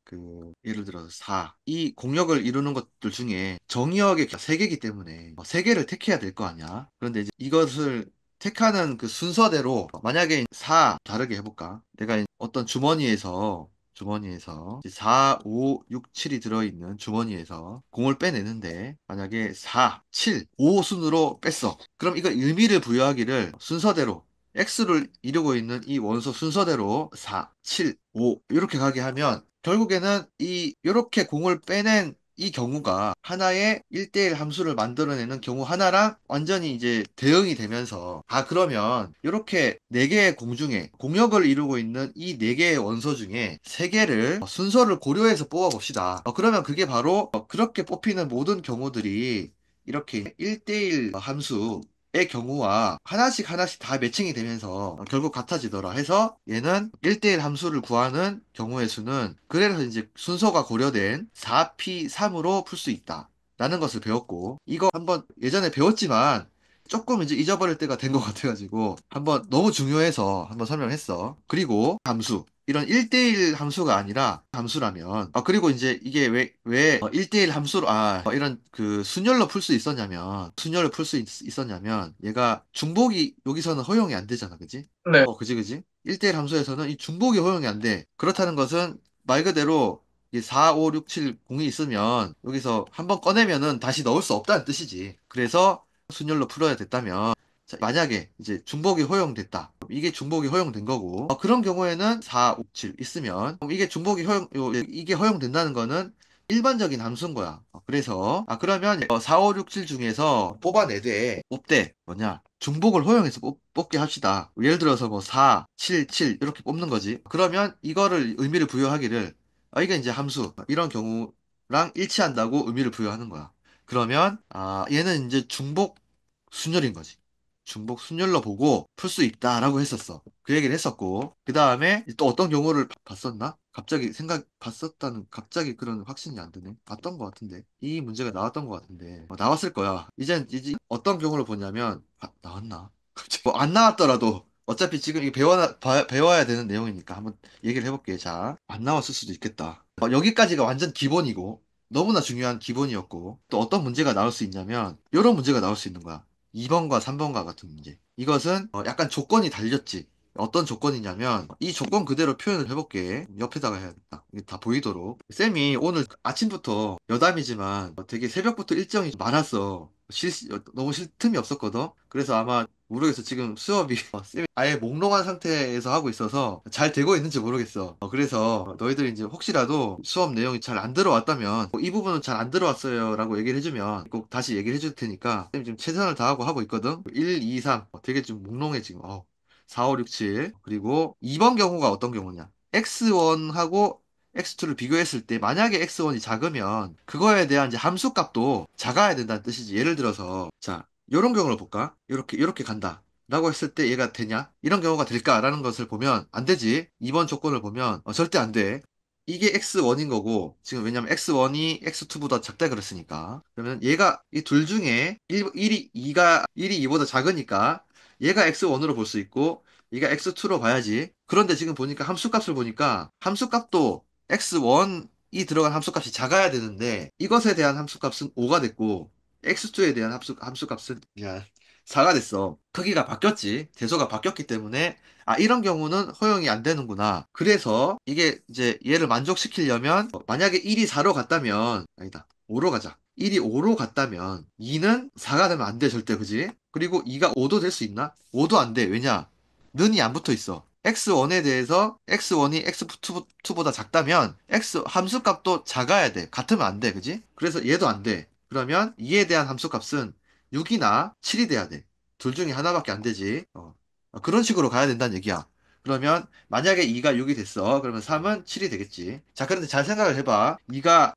예를 들어서 4. 이 공역을 이루는 것들 중에 정의역의 3개이기 때문에 3개를 택해야 될 거 아니야. 그런데 이제 이것을 택하는 그 순서대로 만약에 4 다르게 해볼까? 내가 어떤 주머니에서 4, 5, 6, 7이 들어있는 주머니에서 공을 빼내는데 만약에 4, 7, 5 순으로 뺐어. 그럼 이거 의미를 부여하기를 순서대로 X를 이루고 있는 이 원소 순서대로 4, 7, 5 이렇게 가게 하면 결국에는 이렇게 공을 빼낸 이 경우가 하나의 1대1 함수를 만들어내는 경우 하나랑 완전히 이제 대응이 되면서 그러면 이렇게 4개의 공 중에 공역을 이루고 있는 이 4개의 원소 중에 3개를 순서를 고려해서 뽑아봅시다. 그러면 그게 바로 그렇게 뽑히는 모든 경우들이 이렇게 1대1 함수 의 경우와 하나씩 하나씩 다 매칭이 되면서 결국 같아지더라 해서 얘는 1대1 함수를 구하는 경우의 수는 그래서 이제 순서가 고려된 4p3으로 풀 수 있다 라는 것을 배웠고 이거 한번 예전에 배웠지만 조금 이제 잊어버릴 때가 된 것 같아가지고 한번 너무 중요해서 한번 설명했어. 그리고 함수 이런 1대1 함수가 아니라 함수라면 그리고 이제 이게 왜 1대1 함수로 이런 그 순열로 풀 수 있었냐면 얘가 중복이 여기서는 허용이 안 되잖아. 그지? 네. 그지? 1대1 함수에서는 이 중복이 허용이 안 돼. 그렇다는 것은 말 그대로 이 4, 5, 6, 7 공이 있으면 여기서 한번 꺼내면은 다시 넣을 수 없다는 뜻이지. 그래서 순열로 풀어야 됐다면 자, 만약에 이제 중복이 허용됐다. 이게 중복이 허용된 거고 그런 경우에는 4, 5, 7 있으면 그럼 이게 중복이 이게 허용된다는 거는 일반적인 함수인 거야. 그래서 그러면 4, 5, 6, 7 중에서 뽑아내되 뽑되 뭐냐 중복을 허용해서 뽑게 합시다. 예를 들어서 뭐 4, 7, 7 이렇게 뽑는 거지. 그러면 이거를 의미를 부여하기를 이게 이제 함수 이런 경우랑 일치한다고 의미를 부여하는 거야. 그러면 얘는 이제 중복 순열인 거지. 중복 순열로 보고 풀 수 있다라고 했었어. 그 얘기를 했었고, 그 다음에 또 어떤 경우를 봤었나? 갑자기 봤었다는, 갑자기 그런 확신이 안 드네. 봤던 것 같은데. 이 문제가 나왔던 것 같은데. 나왔을 거야. 이제 어떤 경우를 보냐면, 나왔나? 갑자기 안 나왔더라도, 어차피 지금 이게 배워야 되는 내용이니까 한번 얘기를 해볼게. 자, 안 나왔을 수도 있겠다. 여기까지가 완전 기본이고, 너무나 중요한 기본이었고, 또 어떤 문제가 나올 수 있냐면, 이런 문제가 나올 수 있는 거야. 2번과 3번과 같은 문제. 이것은 약간 조건이 달렸지. 어떤 조건이냐면 이 조건 그대로 표현을 해볼게. 옆에다가 해야겠다. 이게 다 보이도록. 쌤이 오늘 아침부터 여담이지만 되게 새벽부터 일정이 많았어. 너무 쉴 틈이 없었거든. 그래서 아마 모르겠어. 지금 수업이 쌤이 아예 몽롱한 상태에서 하고 있어서 잘 되고 있는지 모르겠어. 그래서 너희들이 이제 혹시라도 수업 내용이 잘 안 들어왔다면 이 부분은 잘 안 들어왔어요 라고 얘기를 해주면 꼭 다시 얘기를 해줄 테니까 쌤이 지금 최선을 다하고 하고 있거든. 1, 2, 3 되게 좀 몽롱해 지금. 4, 5, 6, 7 그리고 2번 경우가 어떤 경우냐 X1하고 X2를 비교했을 때 만약에 X1이 작으면 그거에 대한 이제 함수값도 작아야 된다는 뜻이지. 예를 들어서 자 이런 경우를 볼까? 이렇게 간다. 라고 했을 때 얘가 되냐? 이런 경우가 될까라는 것을 보면 안 되지. 2번 조건을 보면 절대 안 돼. 이게 X1인 거고 지금 왜냐면 X1이 X2보다 작다 그랬으니까 그러면 얘가 이 둘 중에 1이 2보다 작으니까 얘가 X1으로 볼 수 있고 얘가 X2로 봐야지. 그런데 지금 보니까 함수값을 보니까 함수값도 X1이 들어간 함수값이 작아야 되는데 이것에 대한 함수값은 5가 됐고 X2에 대한 함수값은 야 4가 됐어. 크기가 바뀌었지. 대소가 바뀌었기 때문에 이런 경우는 허용이 안 되는구나. 그래서 이게 이제 얘를 만족시키려면 만약에 1이 4로 갔다면 아니다. 5로 가자. 1이 5로 갔다면 2는 4가 되면 안 돼, 절대, 그지? 그리고 2가 5도 될 수 있나? 5도 안 돼. 왜냐? 는이 안 붙어 있어. X1에 대해서 X1이 X2보다 작다면 X 함수값도 작아야 돼. 같으면 안 돼. 그지? 그래서 얘도 안 돼. 그러면 2에 대한 함수값은 6이나 7이 돼야 돼. 둘 중에 하나밖에 안 되지. 그런 식으로 가야 된다는 얘기야. 그러면 만약에 2가 6이 됐어. 그러면 3은 7이 되겠지. 자, 그런데 잘 생각을 해봐. 2가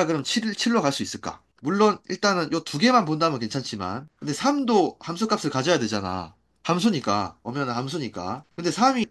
그럼 7로 갈 수 있을까? 물론 일단은 요 두 개만 본다면 괜찮지만 근데 3도 함수값을 가져야 되잖아. 함수니까. 엄연한 함수니까. 근데 3이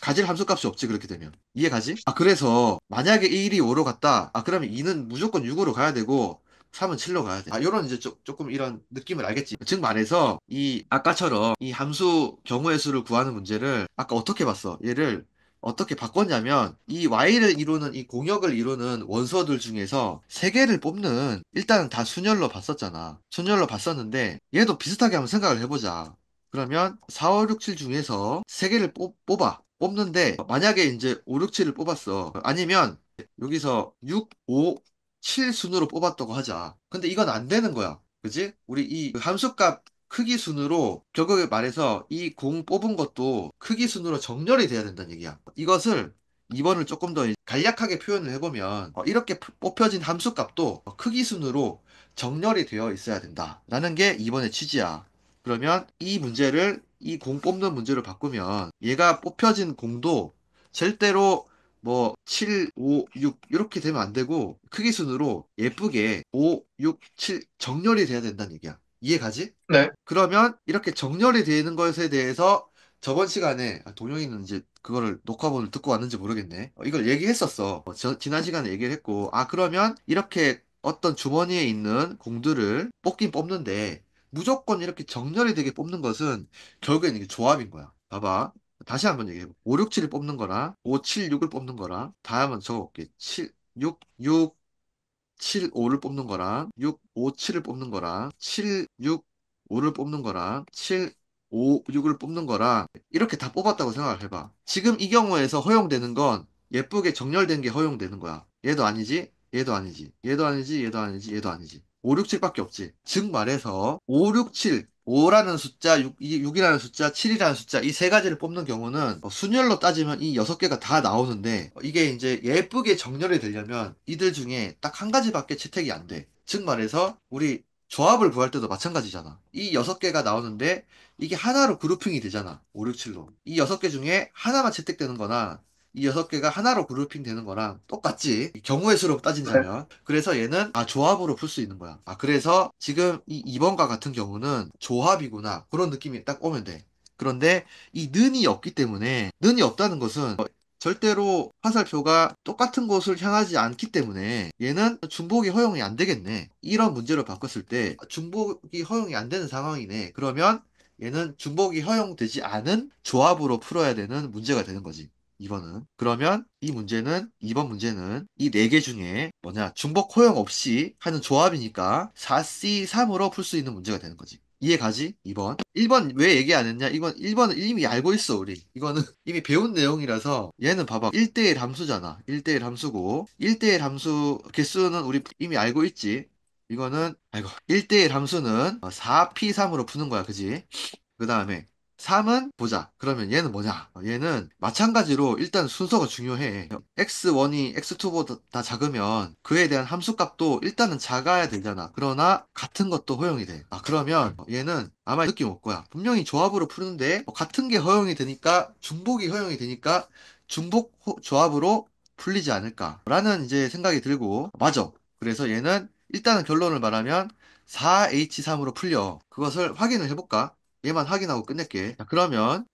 가질 함수값이 없지 그렇게 되면. 이해가지? 그래서 만약에 1이 5로 갔다. 그러면 2는 무조건 6으로 가야 되고 3은 7로 가야 돼. 요런 이제 조금 이런 느낌을 알겠지. 즉 말해서 이 아까처럼 이 함수 경우의 수를 구하는 문제를 아까 어떻게 봤어? 얘를 어떻게 바꿨냐면 이 y를 이루는 이 공역을 이루는 원소들 중에서 세 개를 뽑는 일단은 다 순열로 봤었잖아. 순열로 봤었는데 얘도 비슷하게 한번 생각을 해보자. 그러면 4, 5, 6, 7 중에서 3개를 뽑아. 뽑는데 만약에 이제 5, 6, 7을 뽑았어. 아니면 여기서 6, 5, 7 순으로 뽑았다고 하자. 근데 이건 안 되는 거야. 그지? 우리 이 함수값 크기 순으로 결국에 말해서 이 공 뽑은 것도 크기 순으로 정렬이 돼야 된다는 얘기야. 이것을 2번을 조금 더 간략하게 표현을 해보면 이렇게 뽑혀진 함수값도 크기 순으로 정렬이 되어 있어야 된다. 라는 게 2번의 취지야. 그러면 이 문제를 이 공 뽑는 문제로 바꾸면 얘가 뽑혀진 공도 절대로 뭐 7, 5, 6 이렇게 되면 안 되고 크기 순으로 예쁘게 5, 6, 7 정렬이 돼야 된다는 얘기야. 이해 가지? 네. 그러면 이렇게 정렬이 되는 것에 대해서 저번 시간에 동영이는 이제 그거를 녹화본을 듣고 왔는지 모르겠네. 이걸 얘기했었어. 지난 시간에 얘기를 했고, 그러면 이렇게 어떤 주머니에 있는 공들을 뽑긴 뽑는데 무조건 이렇게 정렬이 되게 뽑는 것은 결국에는 이게 조합인 거야. 봐봐. 다시 한번 얘기해봐. 5, 6, 7을 뽑는 거랑 5, 7, 6을 뽑는 거랑 다 한번 적어볼게. 7, 6, 6, 7, 5를 뽑는 거랑 6, 5, 7을 뽑는 거랑 7, 6, 5를 뽑는 거랑 7, 5, 6을 뽑는 거랑 이렇게 다 뽑았다고 생각을 해봐. 지금 이 경우에서 허용되는 건 예쁘게 정렬된 게 허용되는 거야. 얘도 아니지, 얘도 아니지, 얘도 아니지, 얘도 아니지, 얘도 아니지. 5, 6, 7밖에 없지. 즉 말해서 5, 6, 7, 5라는 숫자, 6이라는 숫자, 7이라는 숫자 이 세 가지를 뽑는 경우는 순열로 따지면 이 6개가 다 나오는데 이게 이제 예쁘게 정렬이 되려면 이들 중에 딱 한 가지밖에 채택이 안 돼. 즉 말해서 우리 조합을 구할 때도 마찬가지잖아. 이 6개가 나오는데 이게 하나로 그룹핑이 되잖아. 5, 6, 7로. 이 6개 중에 하나만 채택되는 거나 이 6개가 하나로 그룹핑 되는 거랑 똑같지. 경우의 수로 네. 따진다면. 그래서 얘는 조합으로 풀 수 있는 거야. 그래서 지금 이 2번과 같은 경우는 조합이구나. 그런 느낌이 딱 오면 돼. 그런데 이 는이 없기 때문에 는이 없다는 것은 절대로 화살표가 똑같은 곳을 향하지 않기 때문에 얘는 중복이 허용이 안 되겠네. 이런 문제로 바꿨을 때 중복이 허용이 안 되는 상황이네. 그러면 얘는 중복이 허용되지 않은 조합으로 풀어야 되는 문제가 되는 거지. 2번은. 그러면 이 문제는, 2번 문제는 이 네 개 중에 뭐냐, 중복 허용 없이 하는 조합이니까 4C3으로 풀 수 있는 문제가 되는 거지. 이해 가지? 2번. 1번 왜 얘기 안 했냐? 이건 1번은 이미 알고 있어, 우리. 이거는 이미 배운 내용이라서 얘는 봐봐. 1대1 함수잖아. 1대1 함수고 1대1 함수 개수는 우리 이미 알고 있지. 이거는 아이고 1대1 함수는 4P3으로 푸는 거야. 그지? 그 다음에 3은 보자. 그러면 얘는 뭐냐? 얘는 마찬가지로 일단 순서가 중요해. x1이 x2보다 작으면 그에 대한 함수값도 일단은 작아야 되잖아. 그러나 같은 것도 허용이 돼. 그러면 얘는 아마 느낌 올 거야. 분명히 조합으로 푸는데 같은 게 허용이 되니까 중복이 허용이 되니까 중복 조합으로 풀리지 않을까라는 이제 생각이 들고 맞아. 그래서 얘는 일단은 결론을 말하면 4H3으로 풀려. 그것을 확인을 해볼까? 얘만 확인하고 끝낼게. 자, 그러면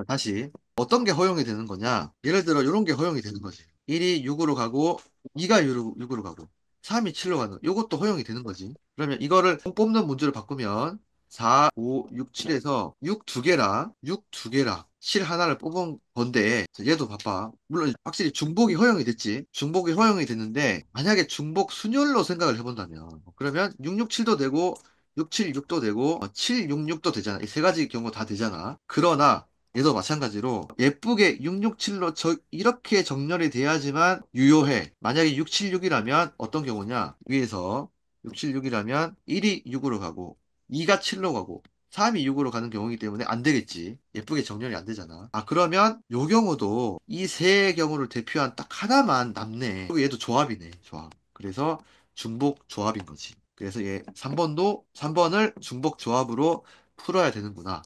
다시 어떤 게 허용이 되는 거냐? 예를 들어 이런 게 허용이 되는 거지. 1이 6으로 가고 2가 6으로 가고 3이 7로 가는 이것도 허용이 되는 거지. 그러면 이거를 뽑는 문제로 바꾸면 4, 5, 6, 7에서 6 두 개랑 6 두 개랑 7 하나를 뽑은 건데 얘도 바빠. 물론 확실히 중복이 허용이 됐지. 중복이 허용이 됐는데 만약에 중복 순열로 생각을 해본다면 그러면 667도 되고 676도 되고 766도 되잖아. 이 세 가지 경우 다 되잖아. 그러나 얘도 마찬가지로 예쁘게 667로 이렇게 정렬이 돼야지만 유효해. 만약에 676이라면 어떤 경우냐? 위에서 676이라면 1이 6으로 가고 2가 7로 가고 3이 6으로 가는 경우이기 때문에 안 되겠지. 예쁘게 정렬이 안 되잖아. 그러면 요 경우도 이 세 경우를 대표한 딱 하나만 남네. 그리고 얘도 조합이네. 조합. 그래서 중복 조합인 거지. 그래서 얘 3번을 중복 조합으로 풀어야 되는구나.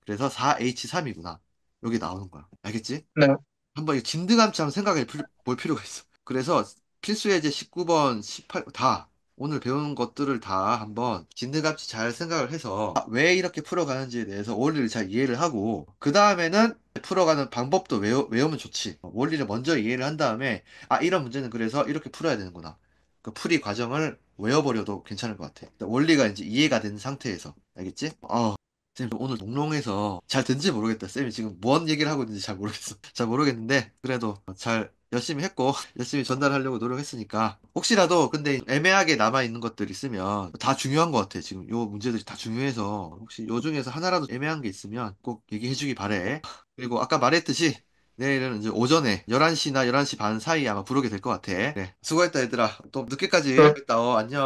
그래서 4H3이구나. 여기 나오는 거야. 알겠지? 네. 한번 이 진드감치 한번 생각해 볼 필요가 있어. 그래서 필수 예제 19번, 18, 다 오늘 배운 것들을 다 한번 진드감치 잘 생각을 해서 왜 이렇게 풀어가는지에 대해서 원리를 잘 이해를 하고 그 다음에는 풀어가는 방법도 외우면 좋지. 원리를 먼저 이해를 한 다음에 이런 문제는 그래서 이렇게 풀어야 되는구나. 그 풀이 과정을 외워버려도 괜찮을 것 같아. 원리가 이제 이해가 된 상태에서 알겠지? 쌤, 오늘 동롱해서 잘 듣는지 모르겠다. 쌤이 지금 뭔 얘기를 하고 있는지 잘 모르겠어. 잘 모르겠는데, 그래도 잘 열심히 했고, 열심히 전달하려고 노력했으니까. 혹시라도 근데 애매하게 남아있는 것들 있으면 다 중요한 것 같아. 지금 요 문제들이 다 중요해서 혹시 요 중에서 하나라도 애매한 게 있으면 꼭 얘기해주기 바래. 그리고 아까 말했듯이 내일은 이제 오전에 11시나 11시 반 사이에 아마 부르게 될 것 같아. 그래. 수고했다, 얘들아. 또 늦게까지 했다. 안녕.